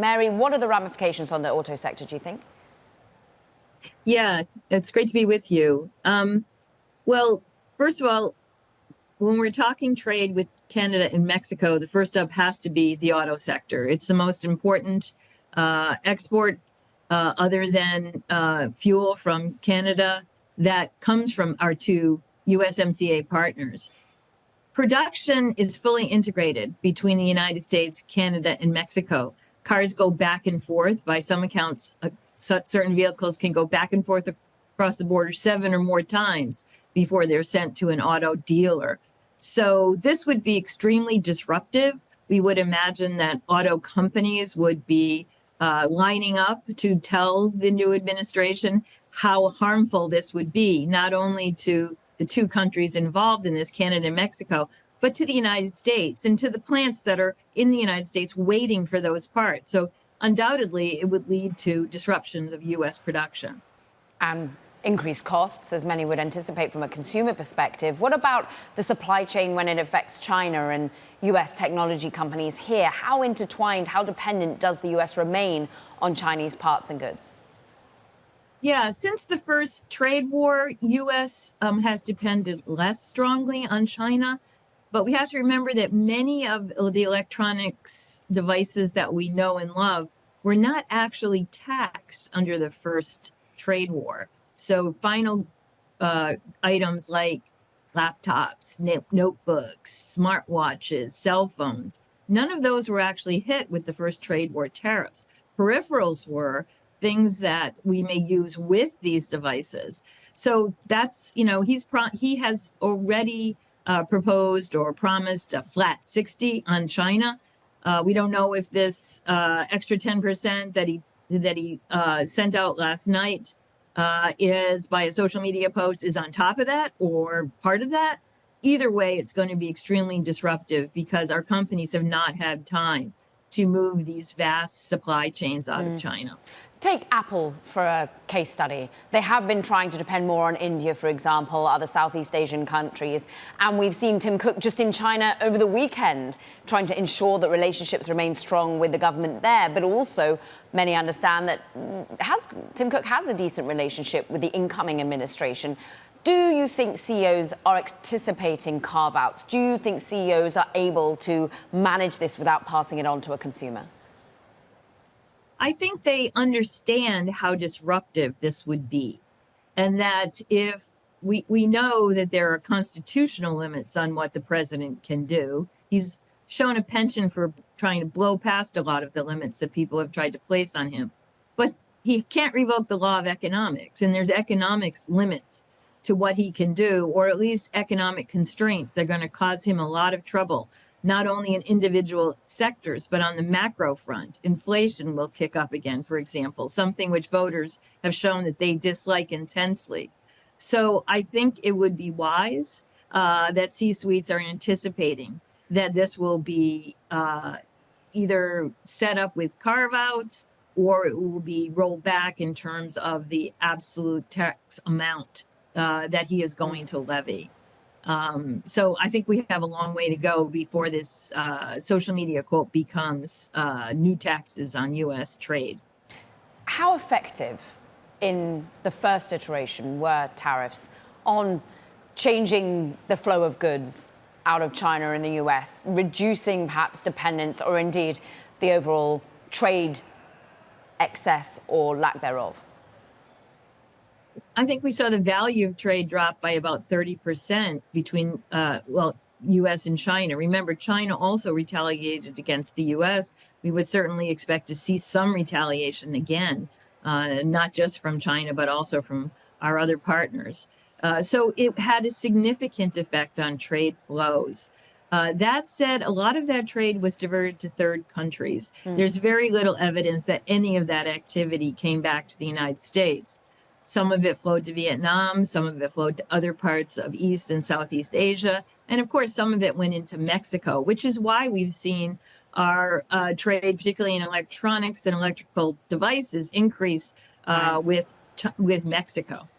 Mary, what are the ramifications on the auto sector, do you think? Yeah, it's great to be with you. Well, first of all, when we're talking trade with Canada and Mexico, the first up has to be the auto sector. It's the most important export other than fuel from Canada that comes from our two USMCA partners. Production is fully integrated between the United States, Canada, and Mexico. Cars go back and forth. By some accounts, certain vehicles can go back and forth across the border 7 or more times before they're sent to an auto dealer. So this would be extremely disruptive. We would imagine that auto companies would be lining up to tell the new administration how harmful this would be, not only to the two countries involved in this, Canada and Mexico, but to the United States and to the plants that are in the United States waiting for those parts. So undoubtedly, it would lead to disruptions of U.S. production. And increased costs, as many would anticipate from a consumer perspective. What about the supply chain when it affects China and U.S. technology companies here? How intertwined, how dependent does the U.S. remain on Chinese parts and goods? Yeah, since the first trade war, U.S. Has depended less strongly on China. But we have to remember that many of the electronics devices that we know and love were not actually taxed under the first trade war. So final items like laptops, notebooks, smartwatches, cell phones, none of those were actually hit with the first trade war tariffs. Peripherals were things that we may use with these devices. So that's, he has already proposed or promised a flat 60 on China. We don't know if this extra 10% that he sent out last night is by a social media post is on top of that or part of that. Either way, it's going to be extremely disruptive because our companies have not had time to move these vast supply chains out of China. Take Apple for a case study. They have been trying to depend more on India, for example, other Southeast Asian countries. And we've seen Tim Cook just in China over the weekend trying to ensure that relationships remain strong with the government there. But also, many understand that Tim Cook has a decent relationship with the incoming administration. Do you think CEOs are anticipating carve-outs? Do you think CEOs are able to manage this without passing it on to a consumer? I think they understand how disruptive this would be, and that if we know that there are constitutional limits on what the president can do. He's shown a penchant for trying to blow past a lot of the limits that people have tried to place on him. But he can't revoke the law of economics, and there's economics limits to what he can do, or at least economic constraints that are going to cause him a lot of trouble, not only in individual sectors, but on the macro front. Inflation will kick up again, for example, something which voters have shown that they dislike intensely. So I think it would be wise that C-suites are anticipating that this will be either set up with carve-outs or it will be rolled back in terms of the absolute tax amount that he is going to levy. So I think we have a long way to go before this social media quote becomes new taxes on U.S. trade. How effective in the first iteration were tariffs on changing the flow of goods out of China and the U.S., reducing perhaps dependence or indeed the overall trade excess or lack thereof? I think we saw the value of trade drop by about 30% between, U.S. and China. Remember, China also retaliated against the U.S. We would certainly expect to see some retaliation again, not just from China, but also from our other partners. So it had a significant effect on trade flows. That said, a lot of that trade was diverted to third countries. There's very little evidence that any of that activity came back to the United States. Some of it flowed to Vietnam, some of it flowed to other parts of East and Southeast Asia, and of course, some of it went into Mexico, which is why we've seen our trade, particularly in electronics and electrical devices, increase with Mexico.